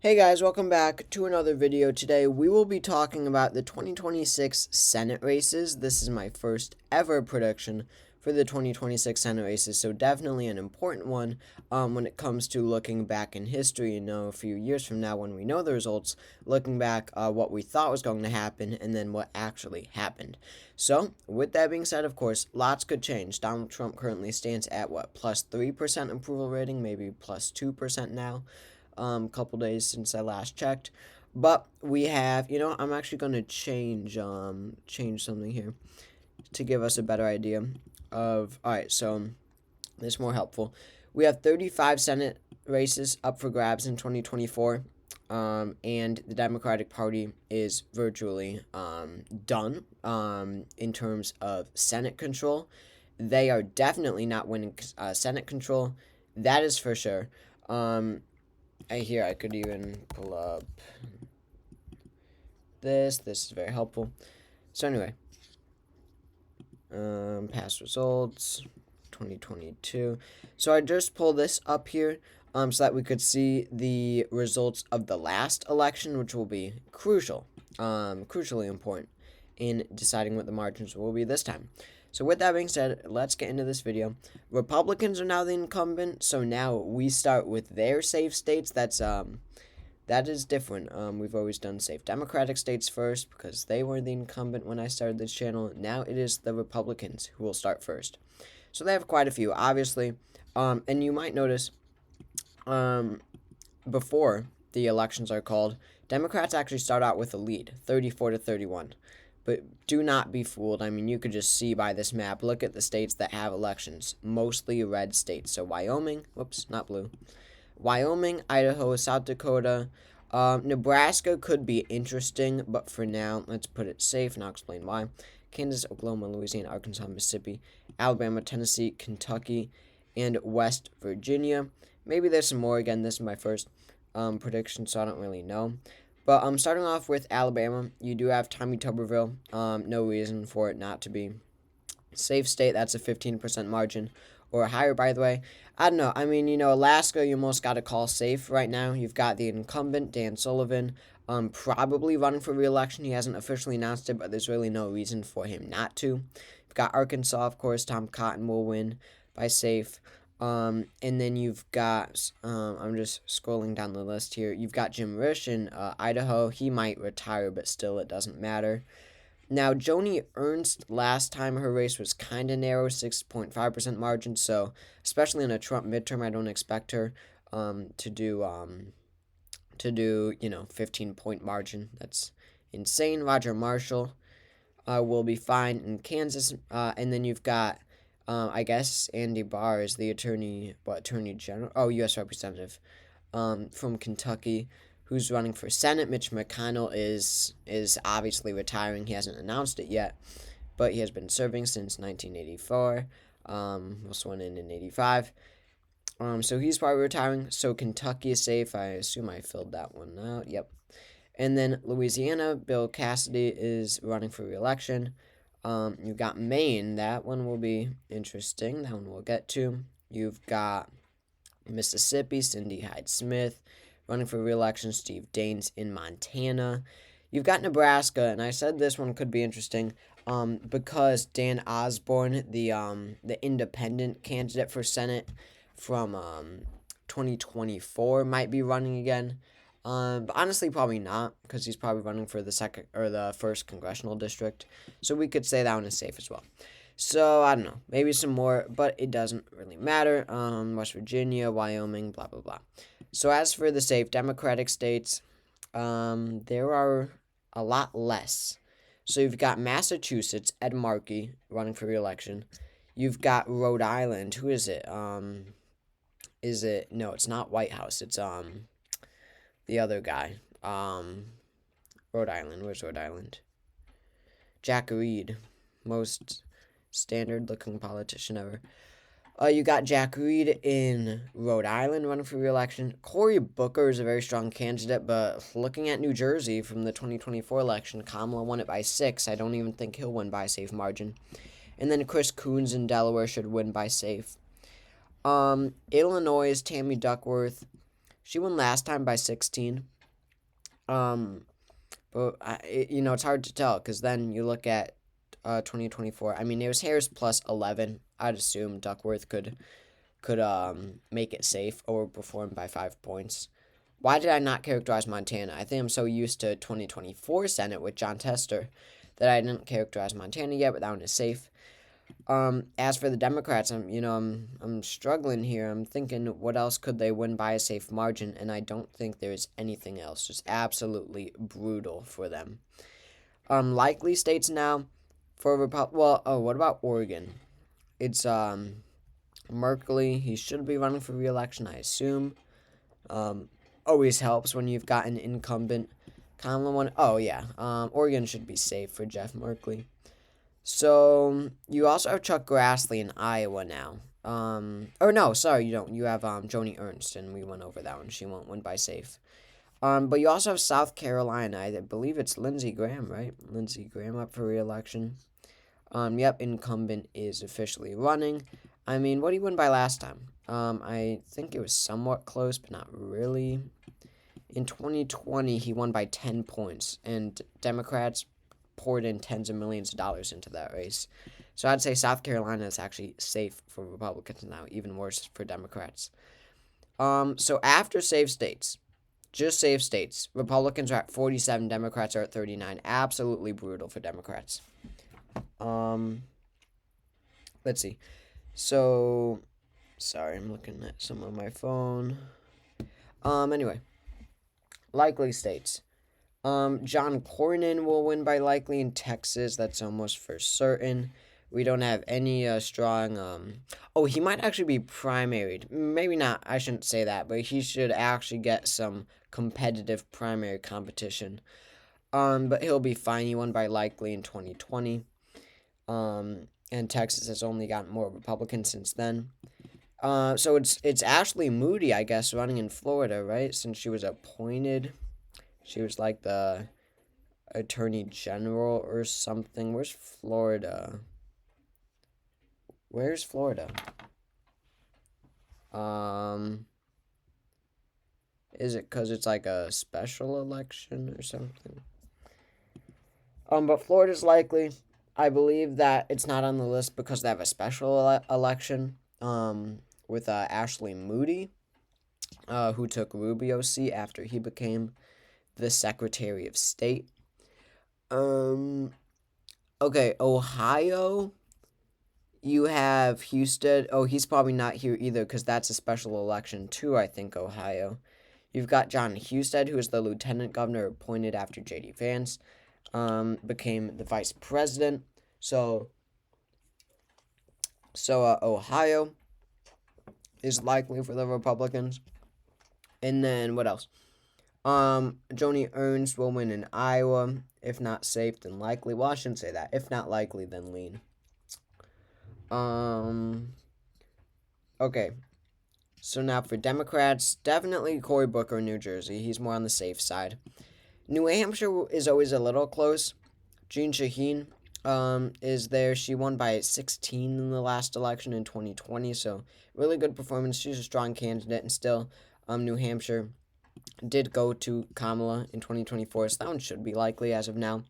Hey guys, welcome back to another video. Today we will be talking about the 2026 Senate races. This is my first ever prediction for the 2026 Senate races, so definitely an important one when it comes to looking back in history, a few years from now when we know the results, looking back what we thought was going to happen and then what actually happened. So, with that being said, of course, lots could change. Donald Trump currently stands at what, plus 3% approval rating, maybe plus 2% now. Couple days since I last checked. But we have, I'm actually going to change something here to give us a better idea of, all right, so this is more helpful. We have 35 Senate races up for grabs in 2024. And the Democratic Party is virtually done in terms of Senate control. They are definitely not winning Senate control. That is for sure. Here I could even pull up this. This is very helpful. So anyway, past results, 2022. So I just pulled this up here, so that we could see the results of the last election, which will be crucial, crucially important in deciding what the margins will be this time. So with that being said, let's get into this video. Republicans are now the incumbent, so now we start with their safe states. That is different. We've always done safe Democratic states first because they were the incumbent when I started this channel. Now it is the Republicans who will start first. So they have quite a few, obviously. And you might notice before the elections are called, Democrats actually start out with a lead, 34-31. But do not be fooled. I mean, you could just see by this map. Look at the states that have elections. Mostly red states. So Wyoming, whoops, not blue. Wyoming, Idaho, South Dakota. Nebraska could be interesting, but for now, let's put it safe, and I'll explain why. Kansas, Oklahoma, Louisiana, Arkansas, Mississippi, Alabama, Tennessee, Kentucky, and West Virginia. Maybe there's some more. Again, this is my first prediction, so I don't really know. But starting off with Alabama, you do have Tommy Tuberville. No reason for it not to be safe state. That's a 15% margin or higher, by the way. I don't know. I mean, Alaska, you almost got to call safe right now. You've got the incumbent, Dan Sullivan, probably running for re-election. He hasn't officially announced it, but there's really no reason for him not to. You've got Arkansas, of course. Tom Cotton will win by safe. And then you've got, I'm just scrolling down the list here. You've got Jim Risch in Idaho. He might retire, but still it doesn't matter. Now, Joni Ernst, last time her race was kind of narrow, 6.5% margin. So, especially in a Trump midterm, I don't expect her to do 15-point margin. That's insane. Roger Marshall will be fine in Kansas. And then you've got, I guess, Andy Barr is the Attorney General? Oh, U.S. Representative from Kentucky, who's running for Senate. Mitch McConnell is obviously retiring. He hasn't announced it yet, but he has been serving since 1984. Was sworn in 85. So he's probably retiring. So Kentucky is safe. I assume I filled that one out. Yep. And then Louisiana, Bill Cassidy is running for re-election. You've got Maine. That one will be interesting. That one we'll get to. You've got Mississippi, Cindy Hyde-Smith running for re-election. Steve Daines in Montana. You've got Nebraska, and I said this one could be interesting because Dan Osborne, the independent candidate for Senate from 2024, might be running again. But honestly, probably not, because he's probably running for the second or the first congressional district. So we could say that one is safe as well. So I don't know, maybe some more, but it doesn't really matter. West Virginia, Wyoming, blah blah blah. So as for the safe Democratic states, there are a lot less. So you've got Massachusetts, Ed Markey running for re-election. You've got Rhode Island. Who is it? Is it? No, it's not Whitehouse. It's the other guy. Rhode Island. Where's Rhode Island? Jack Reed. Most standard-looking politician ever. You got Jack Reed in Rhode Island running for re-election. Cory Booker is a very strong candidate, but looking at New Jersey from the 2024 election, Kamala won it by 6. I don't even think he'll win by a safe margin. And then Chris Coons in Delaware should win by safe. Illinois' Tammy Duckworth. She won last time by 16. Um, but it's hard to tell because then you look at 2024. I mean, it was Harris plus 11. I'd assume Duckworth could make it safe or perform by 5 points. Why did I not characterize Montana? I think I'm so used to 2024 Senate with John Tester that I didn't characterize Montana yet, but that one is safe. As for the Democrats, I'm struggling here. I'm thinking, what else could they win by a safe margin? And I don't think there's anything else. Just absolutely brutal for them. Likely states now for what about Oregon? It's Merkley. He should be running for re-election, I assume. Always helps when you've got an incumbent. Kamala one. Oh yeah. Oregon should be safe for Jeff Merkley. So you also have Chuck Grassley in Iowa now. Or no, sorry, you don't. You have Joni Ernst, and we went over that one. She won't win by safe. But you also have South Carolina. I believe it's Lindsey Graham, right? Lindsey Graham up for re-election. Yep, incumbent is officially running. I mean, what did he win by last time? I think it was somewhat close, but not really. In 2020, he won by 10 points, and Democrats poured in tens of millions of dollars into that race. So I'd say South Carolina is actually safe for Republicans now, even worse for Democrats. So after safe states, just safe states, Republicans are at 47, Democrats are at 39. Absolutely brutal for Democrats. Let's see. So, sorry, I'm looking at some on my phone. Anyway, likely states. John Cornyn will win by likely in Texas. That's almost for certain. We don't have any strong. He might actually be primaried. Maybe not. I shouldn't say that, but he should actually get some competitive primary competition. But he'll be fine. He won by likely in 2020. And Texas has only gotten more Republicans since then. So it's Ashley Moody, I guess, running in Florida, right? Since she was appointed. She was like the attorney general or something. Where's Florida? Where's Florida? Is it because it's like a special election or something? But Florida's likely. I believe that it's not on the list because they have a special election. With Ashley Moody, who took Rubio's seat after he became the Secretary of State. Okay, Ohio. You have Houston. Oh, he's probably not here either because that's a special election too, I think, Ohio. You've got John Husted, who is the lieutenant governor appointed after J.D. Vance became the vice president. So Ohio is likely for the Republicans. And then what else? Joni Ernst will win in Iowa. If not safe, then likely. Well, I shouldn't say that. If not likely, then lean. Okay. So now for Democrats, definitely Cory Booker in New Jersey. He's more on the safe side. New Hampshire is always a little close. Jean Shaheen is there. She won by 16 in the last election in 2020, so really good performance. She's a strong candidate, and still, New Hampshire did go to Kamala in 2024, so that one should be likely as of now.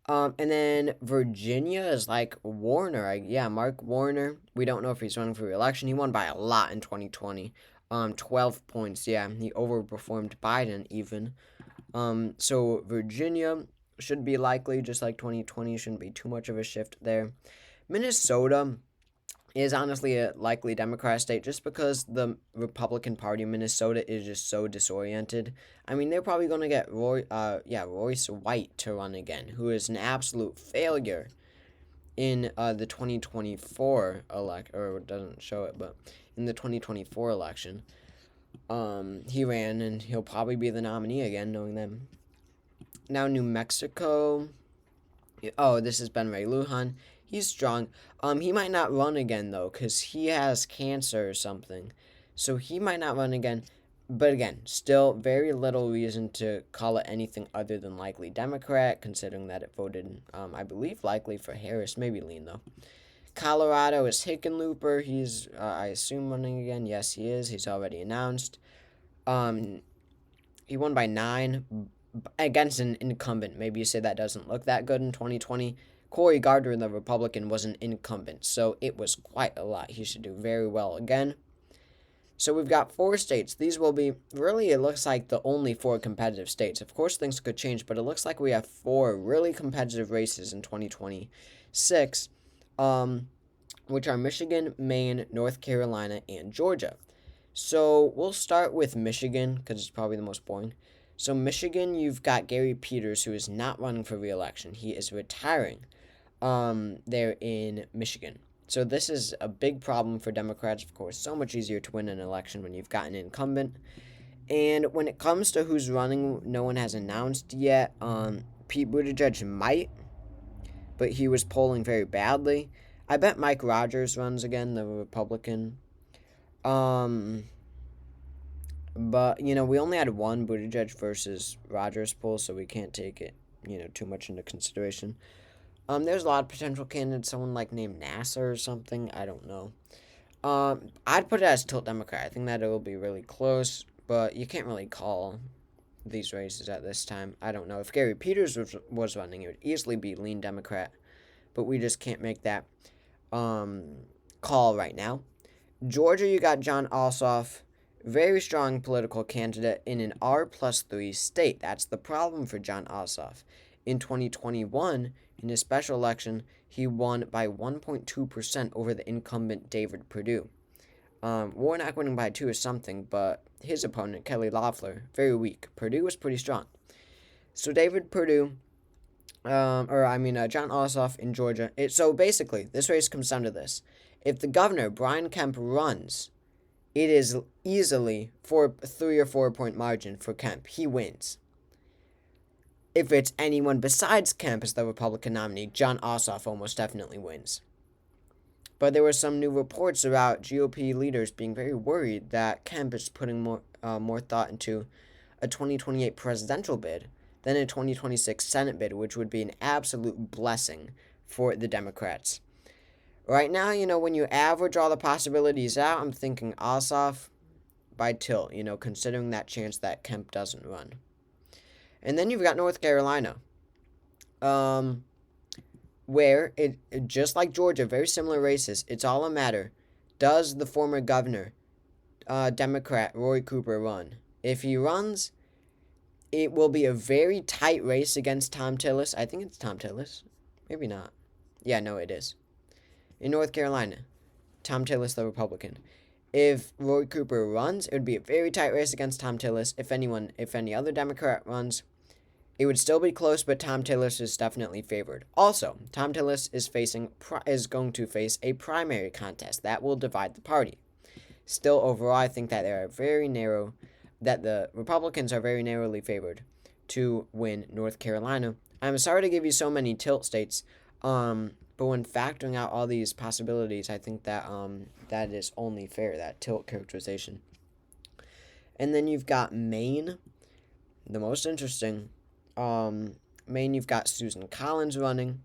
And then Virginia is like Warner. Mark Warner. We don't know if he's running for re-election. He won by a lot in 2020. 12 points. Yeah, he overperformed Biden even. So Virginia should be likely, just like 2020. Shouldn't be too much of a shift there. Minnesota is honestly a likely Democrat state just because the Republican Party in Minnesota is just so disoriented. I mean, they're probably going to get Royce White to run again, who is an absolute failure in the 2024 election, or it doesn't show it, but in the 2024 election. He ran, and he'll probably be the nominee again, knowing them. Now, New Mexico. Oh, this is Ben Ray Lujan. He's strong. He might not run again, though, because he has cancer or something. So he might not run again. But again, still very little reason to call it anything other than likely Democrat, considering that it voted, I believe, likely for Harris. Maybe lean, though. Colorado is Hickenlooper. He's, I assume, running again. Yes, he is. He's already announced. He won by 9. against an incumbent. Maybe you say that doesn't look that good in 2020. Cory Gardner, the Republican, was an incumbent, so it was quite a lot. He should do very well again. So we've got 4 states. These will be, really, it looks like the only 4 competitive states. Of course, things could change, but it looks like we have 4 really competitive races in 2026, which are Michigan, Maine, North Carolina, and Georgia. So we'll start with Michigan, because it's probably the most boring. So Michigan, you've got Gary Peters, who is not running for re-election. He is retiring there in Michigan. So this is a big problem for Democrats, of course. So much easier to win an election when you've got an incumbent. And when it comes to who's running, no one has announced yet. Pete Buttigieg might, but he was polling very badly. I bet Mike Rogers runs again, the Republican. But, we only had one Buttigieg versus Rogers poll, so we can't take it, too much into consideration. There's a lot of potential candidates, someone like named Nasser or something, I don't know. I'd put it as tilt Democrat. I think that it will be really close, but you can't really call these races at this time. I don't know. If Gary Peters was running, it would easily be lean Democrat, but we just can't make that call right now. Georgia, you got Jon Ossoff, very strong political candidate in an R+3 state. That's the problem for Jon Ossoff. In 2021, in his special election, he won by 1.2% over the incumbent David Perdue. Warnock winning by 2 is something, but his opponent, Kelly Loeffler, very weak. Perdue was pretty strong. So David Perdue, Jon Ossoff in Georgia. So basically, this race comes down to this. If the governor, Brian Kemp, runs, it is easily 3 or 4 point margin for Kemp. He wins. If it's anyone besides Kemp as the Republican nominee, Jon Ossoff almost definitely wins. But there were some new reports about GOP leaders being very worried that Kemp is putting more thought into a 2028 presidential bid than a 2026 Senate bid, which would be an absolute blessing for the Democrats. Right now, when you average all the possibilities out, I'm thinking Ossoff by tilt, considering that chance that Kemp doesn't run. And then you've got North Carolina, where it just like Georgia, very similar races. It's all a matter. Does the former governor, Democrat Roy Cooper, run? If he runs, it will be a very tight race against Thom Tillis. I think it's Thom Tillis. Maybe not. Yeah, no, it is. In North Carolina, Thom Tillis, the Republican. If Roy Cooper runs, it would be a very tight race against Thom Tillis. If any other Democrat runs, it would still be close, but Thom Tillis is definitely favored. Also, Thom Tillis is going to face a primary contest that will divide the party. Still, overall, I think that that the Republicans are very narrowly favored to win North Carolina. I'm sorry to give you so many tilt states, but when factoring out all these possibilities, I think that that is only fair, that tilt characterization. And then you've got Maine, the most interesting. Maine, you've got Susan Collins running.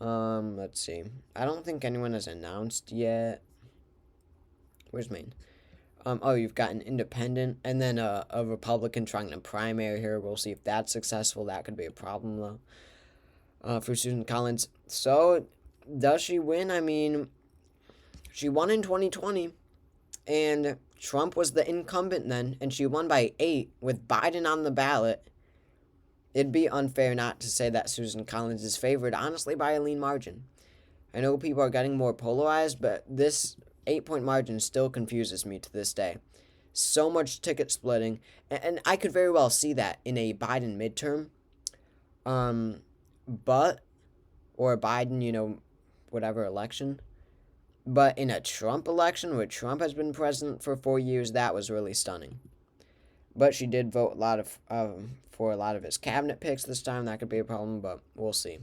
Let's see. I don't think anyone has announced yet. Where's Maine? You've got an independent, and then a Republican trying to primary here. We'll see if that's successful. That could be a problem, though, for Susan Collins. So, does she win? I mean, she won in 2020, and Trump was the incumbent then, and she won by 8 with Biden on the ballot. It'd be unfair not to say that Susan Collins is favored, honestly, by a lean margin. I know people are getting more polarized, but this 8-point margin still confuses me to this day. So much ticket splitting, and I could very well see that in a Biden midterm, or a Biden, whatever election. But in a Trump election, where Trump has been president for 4 years, that was really stunning. But she did vote for a lot of his cabinet picks this time. That could be a problem, but we'll see.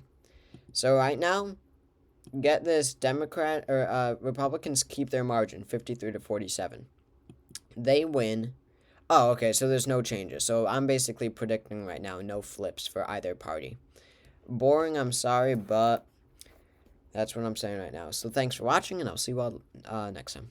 So right now, get this, Republicans keep their margin, 53-47. They win. Oh, okay, so there's no changes. So I'm basically predicting right now no flips for either party. Boring, I'm sorry, but that's what I'm saying right now. So thanks for watching, and I'll see you all next time.